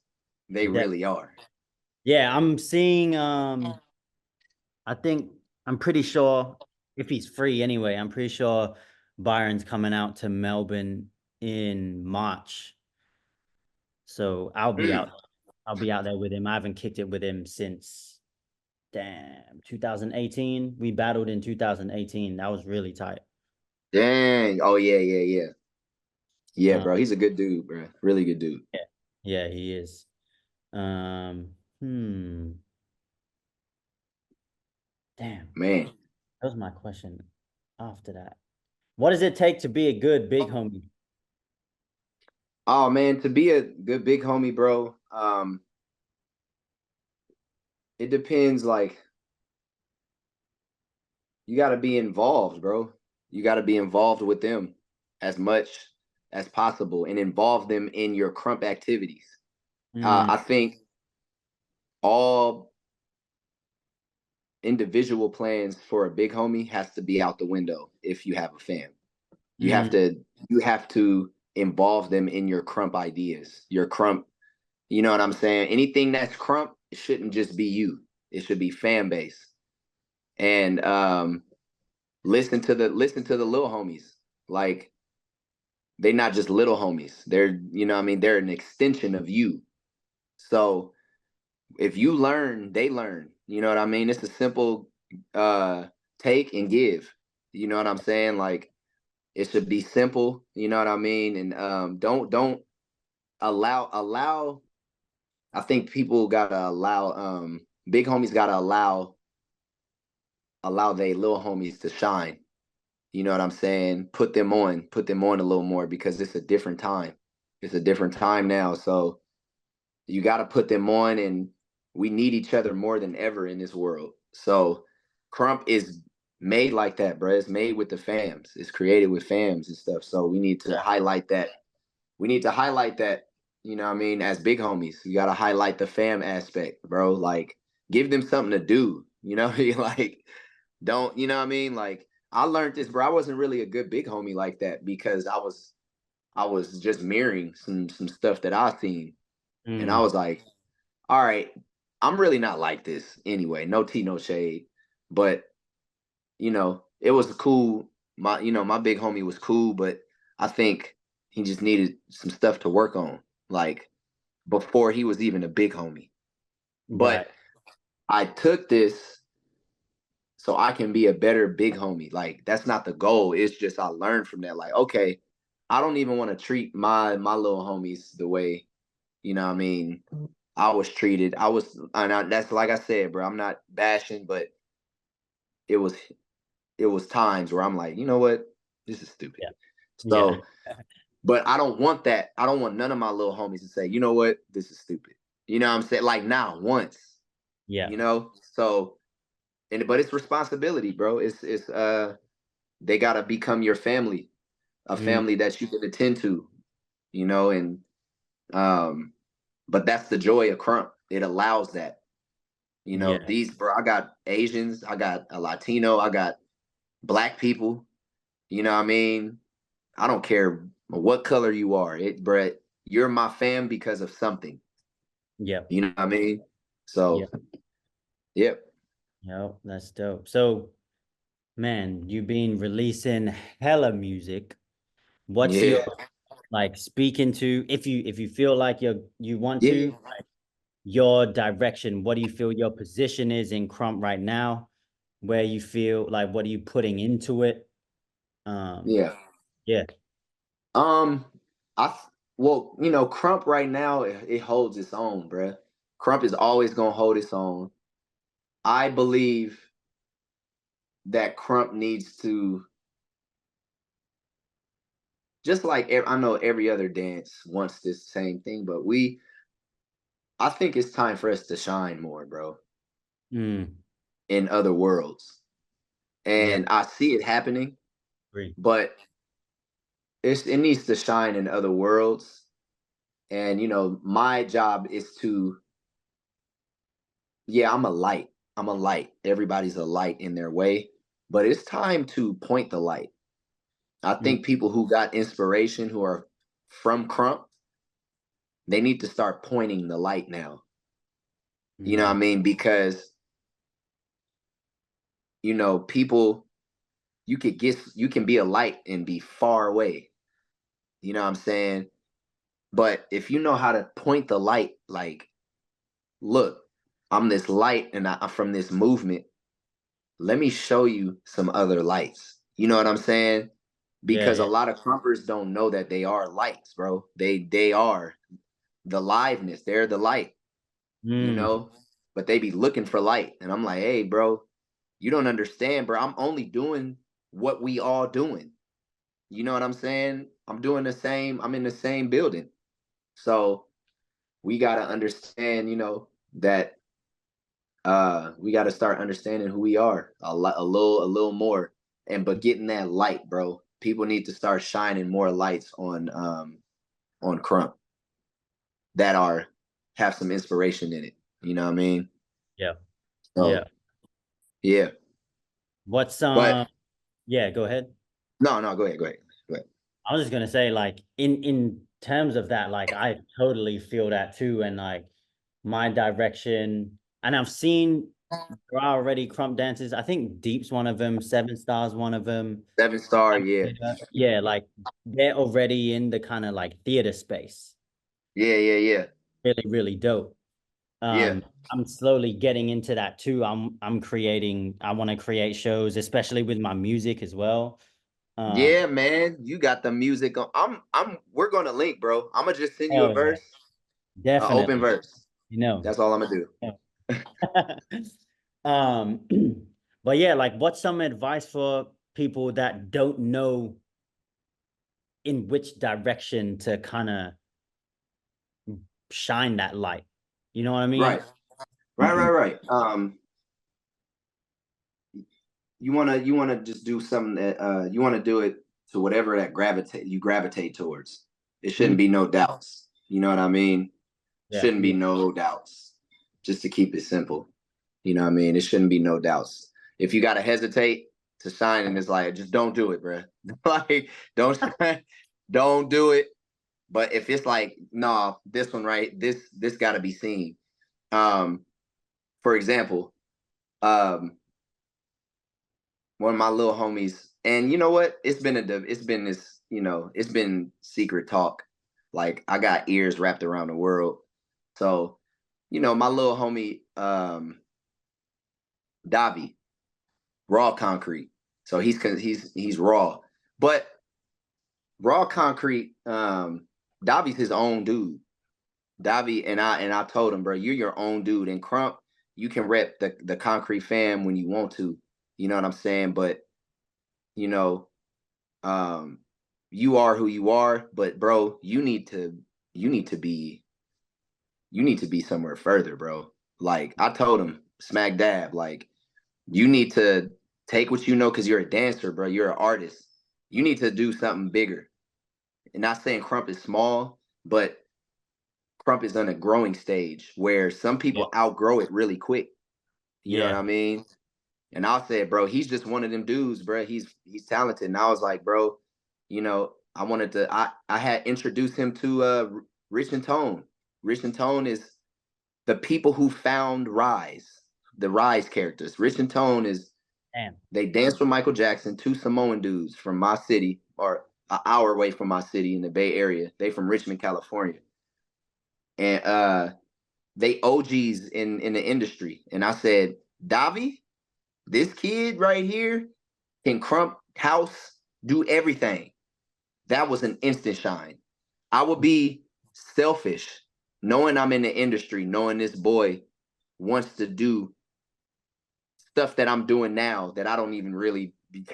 they That really are. yeah, I'm seeing I think I'm pretty sure if he's free anyway, I'm pretty sure Byron's coming out to Melbourne in March. So I'll be Mm. out. I'll be out there with him. I haven't kicked it with him since. damn, 2018. We battled in 2018. That was really tight. Dang. Oh yeah, yeah, yeah. Yeah, Um, bro. He's a good dude, bro. Really good dude. yeah, yeah, he is. Um, hmm. Damn, Man. that was my question after that. What does it take to be a good big homie? Oh man, to be a good big homie, bro. It depends. Like, you got to be involved, bro. You got to be involved with them as much as possible and involve them in your Krump activities. Mm, I think all individual plans for a big homie has to be out the window if you have a fam. You have mm, to you have to involve them in your Krump ideas, your Krump. You know what I'm saying? Anything that's Krump, it shouldn't just be you. It should be fan base. And listen to the little homies. Like, they're not just little homies. They're, you know what I mean, they're an extension of you. So if you learn, they learn. You know what I mean? It's a simple take and give. You know what I'm saying? Like, it should be simple, you know what I mean? And don't allow I think people gotta allow big homies gotta allow they little homies to shine. You know what I'm saying? Put them on a little more because it's a different time. It's a different time now. So you got to put them on, and we need each other more than ever in this world. So Krump is made like that, bro. It's made with the fams. It's created with fams and stuff. So we need to highlight that. We need to highlight that, you know what I mean, as big homies. You got to highlight the fam aspect, bro. Like, give them something to do, you know? Like, don't, you know what I mean? Like, I learned this, bro. I wasn't really a good big homie like that because I was just mirroring some stuff that I seen. And I mm. was like, all right, I'm really not like this anyway. No tea, no shade. But, it was cool. My big homie was cool, but I think he just needed some stuff to work on, like, before he was even a big homie. Right. But I took this so I can be a better big homie. Like, that's not the goal. It's just I learned from that. Like, okay, I don't even want to treat my little homies the way, you know what I mean, I was treated. That's like I said, bro. I'm not bashing, but it was it was times where I'm like, you know what, this is stupid. Yeah. Yeah. So, but I don't want that. I don't want none of my little homies to say, you know what, this is stupid. You know what I'm saying? Like, now, once, Yeah. So, but it's responsibility, bro. It's they gotta become your family, a Mm, family that you can attend to, and um, but that's the joy of Crump. It allows that. yeah. Bro, I got Asians, I got a Latino, I got black people. You know what I mean? I don't care what color you are. Bro, you're my fam because of something. Yeah. You know what I mean? Yeah. So, yep. Yep. That's dope. So, man, you been releasing hella music. What's your Yeah. like speaking to if you feel like you want Yeah. to your direction? What do you feel your position is in Crump right now? Where you feel like what are you putting into it? Um, Yeah. yeah. Um, well, Crump right now, it holds its own, bruh. Crump is always gonna hold its own. I believe that Crump needs to, just like I know every other dance wants this same thing, but I think it's time for us to shine more, bro, Mm, in other worlds. yeah. And I see it happening, Agree. but it needs to shine in other worlds. And my job is to, yeah, I'm a light. I'm a light. Everybody's a light in their way, but it's time to point the light. I Mm, think people who got inspiration, who are from Crump, they need to start pointing the light now. You know what I mm, mean? Because, people, you can be a light and be far away. You know what I'm saying? But if you know how to point the light, like, look, I'm this light and I'm from this movement. Let me show you some other lights. You know what I'm saying? Yeah, Because a yeah. lot of Krumpers don't know that they are lights, bro. They are the liveness. They're the light, you Mm, know? But they be looking for light. And I'm like, hey, bro, you don't understand, bro. I'm only doing what we all doing. You know what I'm saying? I'm doing the same, I'm in the same building. So we gotta understand, that we gotta start understanding who we are a little more. And but getting that light, bro. People need to start shining more lights on Krump that are have some inspiration in it. You know what I mean? yeah, yeah. So yeah. What's But yeah, go ahead. no, go ahead, go ahead. Go ahead. I was just gonna say, like, in terms of that, like, I totally feel that too, and like my direction, and I've seen there are already Crump dances. I think Deep's one of them, Seven Stars one of them. 7 star, yeah. Yeah, like they're already in the kind of like theater space. Yeah, yeah, yeah. Really, really dope. Yeah. I'm slowly getting into that too. I'm creating. I want to create shows, especially with my music as well. Um, Yeah, man. You got the music on. We're gonna link, bro. I'm gonna just send you a Hell yeah, verse, an open definitely. verse. You know. That's all I'm gonna do. um, but yeah, like, what's some advice for people that don't know in which direction to kind of shine that light? You know what I mean? Right. Right. You wanna just do something that you wanna do it to whatever that gravitate towards. It Mm, shouldn't be no doubts. You know what I mean? yeah, Shouldn't be no doubts. Just to keep it simple. You know what I mean? It shouldn't be no doubts. If you gotta hesitate to shine, and it's like, just don't do it, bro. Like, don't don't do it. But if it's like, nah, this one right, this gotta be seen. Um, for example, um, one of my little homies, and you know what? It's been this, it's been secret talk. Like, I got ears wrapped around the world. So, my little homie, Davi, raw concrete. So he's raw. But raw concrete, Davi's his own dude. Davi and I told him, bro, you're your own dude. And Krump, you can rep the concrete fam when you want to. You know what I'm saying? But you know, um, you are who you are. But bro, you need to be you need to be somewhere further, bro. Like, I told him, smack dab, like, you need to take what you know, because you're a dancer, bro. You're an artist. You need to do something bigger. And not saying Krump is small, but Krump is on a growing stage where some yeah, people outgrow it really quick. You know what yeah. I mean? And I said, bro, he's just one of them dudes, bro. He's talented. And I was like, bro, I had introduced him to Rich and Tone. Rich and Tone is the people who found Rise, the Rise characters. Rich and Tone is Damn. they danced with Michael Jackson, two Samoan dudes from my city, or an hour away from my city in the Bay Area. They from Richmond, California. And they OGs in the industry. And I said, Davi, this kid right here can Krump house, do everything. That was an instant shine. I would be selfish knowing I'm in the industry, knowing this boy wants to do stuff that I'm doing now that I don't even really be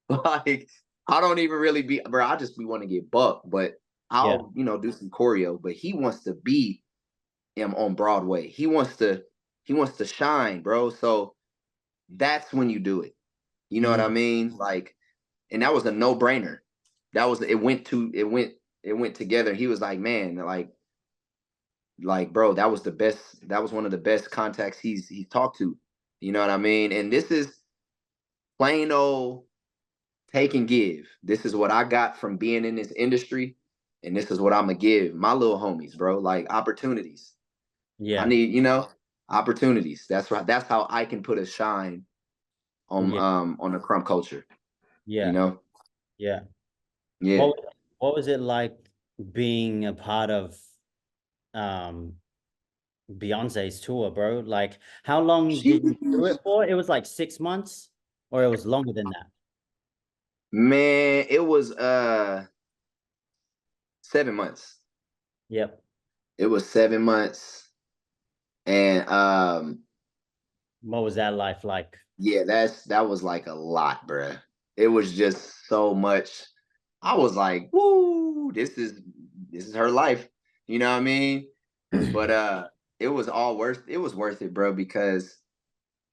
like, I don't even really be, bro. I just be want to get bucked, but Yeah. I'll, do some choreo. But he wants to be him on Broadway. He wants to shine, bro. So that's when you do it. You know what I Mm, mean? Like, and that was a no brainer. It went together. He was like, man, like, bro, that was the best. That was one of the best contacts he's talked to. You know what I mean? And this is plain old take and give. This is what I got from being in this industry, and this is what I'm gonna give my little homies, bro. Like, opportunities. I yeah. need, opportunities. That's right. That's how I can put a shine Yeah. on the Krump culture. You Yeah. know? Yeah. Yeah. What was it like being a part of um Beyonce's tour, bro. Like, how long did you do it Jeez. for? It was like 6 months, or it was longer than that. Man, it was 7 months. Yep. It was 7 months. And What was that life like? yeah, that was like a lot, bruh. It was just so much. I was like, woo, this is her life. You know what I mean? But it was worth it, bro, because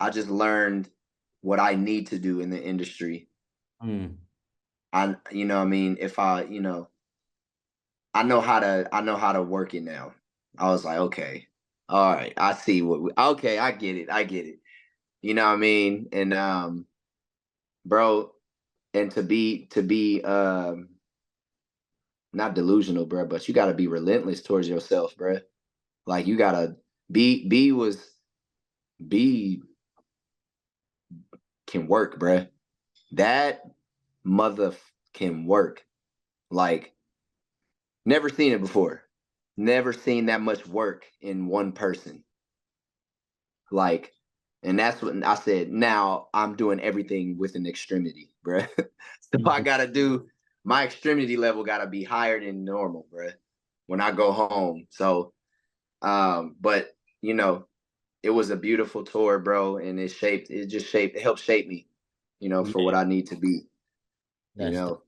I just learned what I need to do in the industry. Mm. You know what I mean, if I know how to work it now. I was like, okay, all right, I see okay, I get it. I get it. You know what I mean? And bro, and to be not delusional, bro, but you gotta be relentless towards yourself, bro. Like you gotta be can work, bro. That mother can work. Like never seen it before. Never seen that much work in one person. Like, and that's what I said. Now I'm doing everything with an extremity, bruh. So I gotta do my extremity level gotta be higher than normal, bruh, when I go home. So, but you know, it was a beautiful tour, bro, and it helped shape me, for Yeah, what I need to be. You that's know,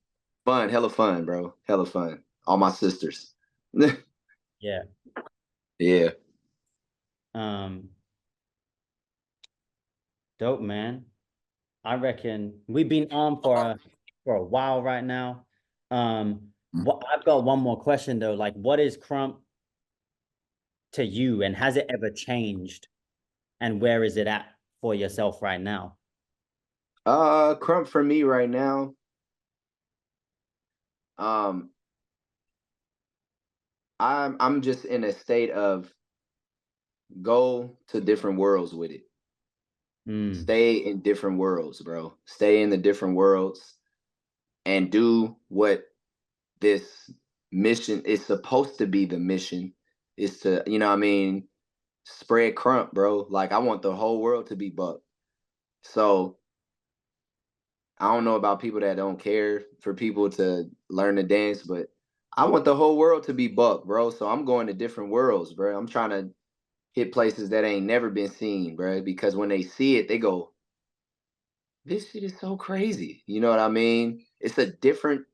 fun, hella fun, bro, hella fun. All my sisters. yeah. Yeah. Um, dope, man. I reckon we've been on for a while right now. What I've got one more question though. Like, what is Krump to you, and has it ever changed? And where is it at for yourself right now? Crump for me right now. Um, I'm just in a state of go to different worlds with it. Mm, Stay in different worlds, bro. Stay in the different worlds and do what this mission is supposed to be. The mission is to, what I mean, spread Crump, bro. Like I want the whole world to be buck. So I don't know about people that don't care for people to learn to dance, but I want the whole world to be buck, bro. So I'm going to different worlds, bro. I'm trying to hit places that ain't never been seen, bro. Because when they see it, they go, "This shit is so crazy." You know what I mean? It's a different,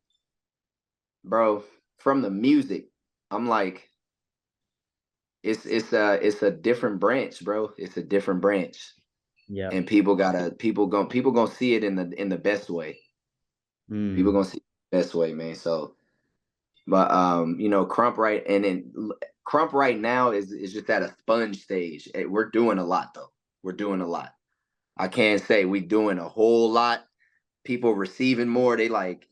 bro. From the music, I'm like, it's a different branch, bro. It's a different branch, yeah. and people gonna see it in the best way. People Mm, gonna see it the best way, man. So, but Crump Crump right now is just at a sponge stage. We're doing a lot though. We're doing a lot. I can't say we doing a whole lot. People receiving more. They like,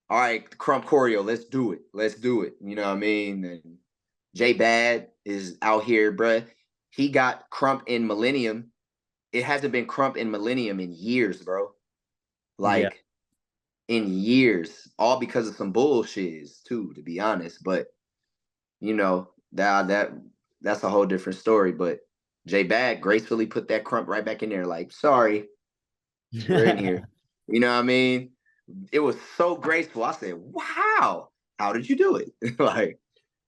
all right, Crump choreo, let's do it. Let's do it. You know what I mean? And J Bad is out here, bruh. He got Crump in Millennium. It hasn't been Crump in Millennium in years, bro. yeah. Like in years, all because of some bullshits too, to be honest. But that's a whole different story. But J Bad gracefully put that Crump right back in there. Like, sorry, we're in here. You know what I mean? It was so graceful. I said, "Wow, how did you do it?" Like,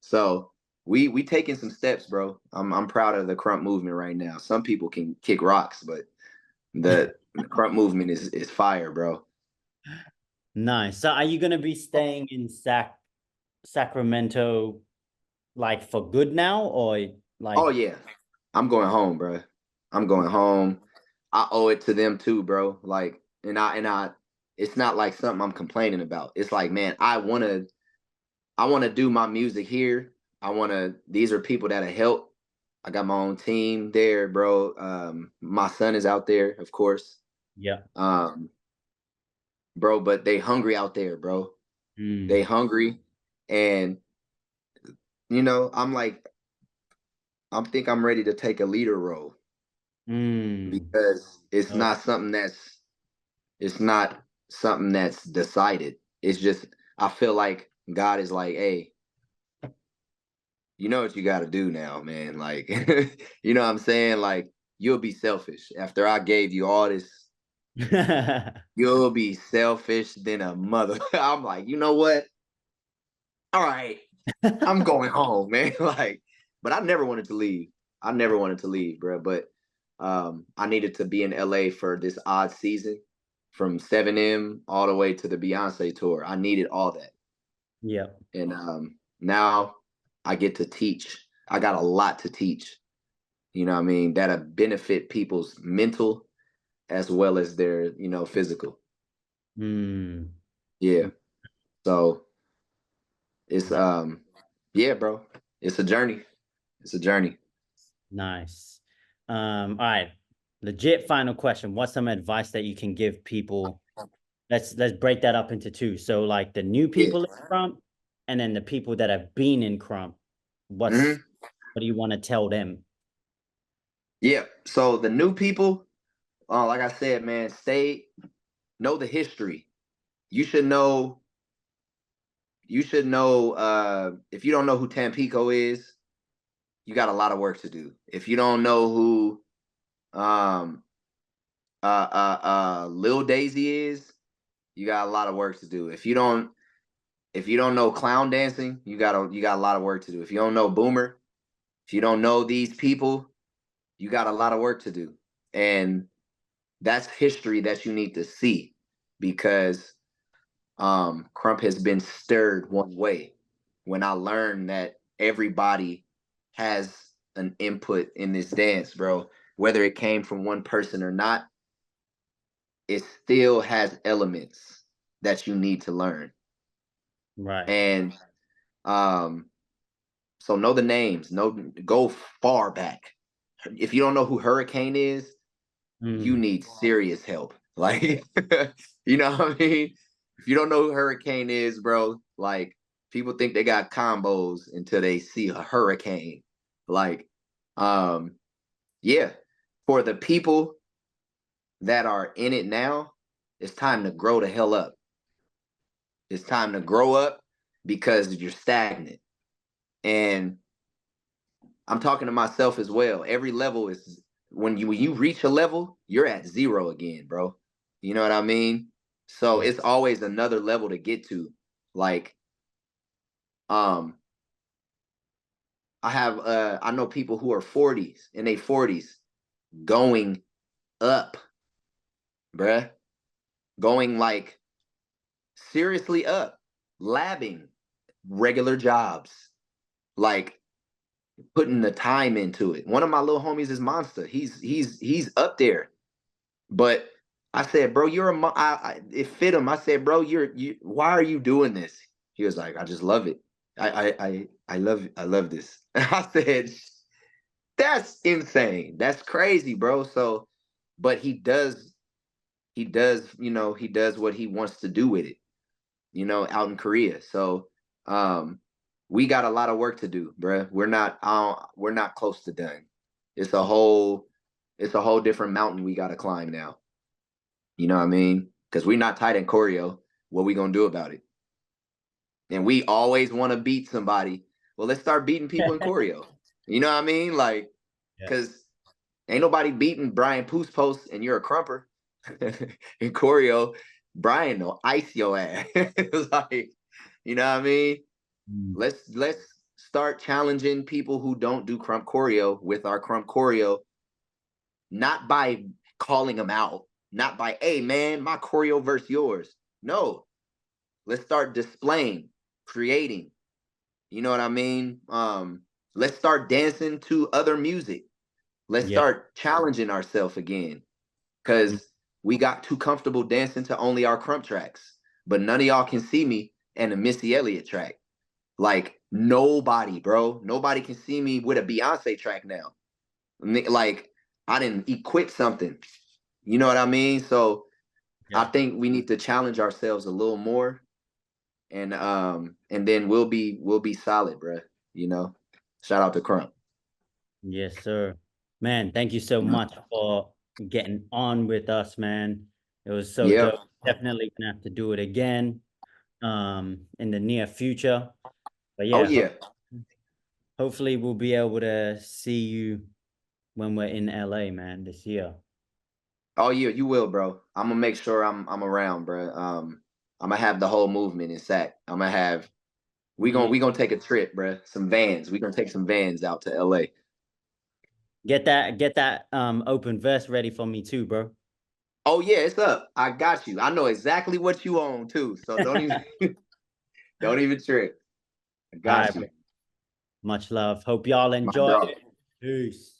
so we taking some steps, bro. I'm proud of the Crump movement right now. Some people can kick rocks, but the Crump movement is fire, bro. Nice. So are you gonna be staying in Sacramento like for good now, or Oh like yeah, I'm going home, bro. I'm going home. I owe it to them too, bro. Like, and I, it's not like something I'm complaining about. It's like, man, I wanna do my music here. These are people that help. I got my own team there, bro. My son is out there, of course. yeah. Um, bro, but they hungry out there, bro. They Mm, hungry. And I'm like, I'm ready to take a leader role mm. because Oh, it's not something that's decided. It's just I feel like God is like, hey, you know what you got to do now, man. Like, you know what I'm saying? Like, you'll be selfish after I gave you all this. You'll be selfish than a mother. I'm like, you know what? All right, I'm going home, man. Like, but I never wanted to leave. I never wanted to leave, bro. But I needed to be in LA for this odd season from 7M all the way to the Beyonce tour. I needed all that. Yeah. And now I get to teach. I got a lot to teach. You know what I mean? That'll benefit people's mental as well as their, physical. Mm. Yeah. So it's yeah, bro. It's a journey. It's a journey. Nice. All right. Legit final question. What's some advice that you can give people? Let's break that up into two. So like the new Yeah. people in Krump and then the people that have been in Krump. What do you want to tell them? Yeah. So the new people, like I said, man, know the history. You should know, if you don't know who Tampico is, you got a lot of work to do. If you don't know who um Lil Daisy is, you got a lot of work to do. If you don't know clown dancing, you got a lot of work to do. If you don't know Boomer, if you don't know these people, you got a lot of work to do. And that's history that you need to see, because Krump has been stirred one way. When I learned that everybody has an input in this dance, bro, whether it came from one person or not, it still has elements that you need to learn. Right. And so know the names, go far back. If you don't know who Hurricane is, you need serious help. Like, you know what I mean? If you don't know who Hurricane is, bro, like, people think they got combos until they see a hurricane. Like, yeah, for the people that are in it now, it's time to grow the hell up. It's time to grow up because you're stagnant. And I'm talking to myself as well. Every level is, when you reach a level, you're at zero again, bro. You know what I mean? So Yeah. it's always another level to get to. Like, I know people who are 40s, in their 40s, going up, bruh. Going like seriously up, labbing, regular jobs, like putting the time into it. One of my little homies is Monster. He's up there. But I said, bro, it fit him. I said, bro, why are you doing this? He was like, I just love it. I love this. I said, that's insane. That's crazy, bro. So, but he does what he wants to do with it, out in Korea. So, we got a lot of work to do, bro. We're not close to done. It's a whole, different mountain we got to climb now. You know what I mean? Because we're not tight in choreo. What we gonna do about it? And we always want to beat somebody. Well, let's start beating people in choreo. You know what I mean? Like, Yeah. because ain't nobody beating Brian Poos Post and you're a crumper in choreo. Brian will ice your ass. It's like, you know what I mean? Let's start challenging people who don't do Krump choreo with our Krump choreo, not by calling them out, not by, hey man, my choreo versus yours. No, let's start displaying, creating. You know what I mean? Let's start dancing to other music. Let's Yeah. start challenging ourselves again, because we got too comfortable dancing to only our Krump tracks. But none of y'all can see me and a Missy Elliott track. Like, nobody, bro. Nobody can see me with a Beyonce track now. Like, I didn't equip something. You know what I mean? So I Yeah. think we need to challenge ourselves a little more, and then we'll be solid, bro. You know? Shout out to Krump. Yes, sir. Man, thank you so much for getting on with us, man. It was so Yeah. dope. Definitely gonna have to do it again in the near future. But Oh yeah, yeah. hopefully we'll be able to see you when we're in LA, man, this year. Oh yeah, you will, bro. I'm gonna make sure I'm around, bro. I'm gonna have the whole movement in SAC. I'm gonna have we gonna take a trip, bro. Some vans. We gonna take some vans out to LA. Get that open vest ready for me too, bro. Oh yeah, it's up. I got you. I know exactly what you own too. So don't even don't even trip. I got All right, you. much love. Hope y'all My enjoy dog. it. Peace.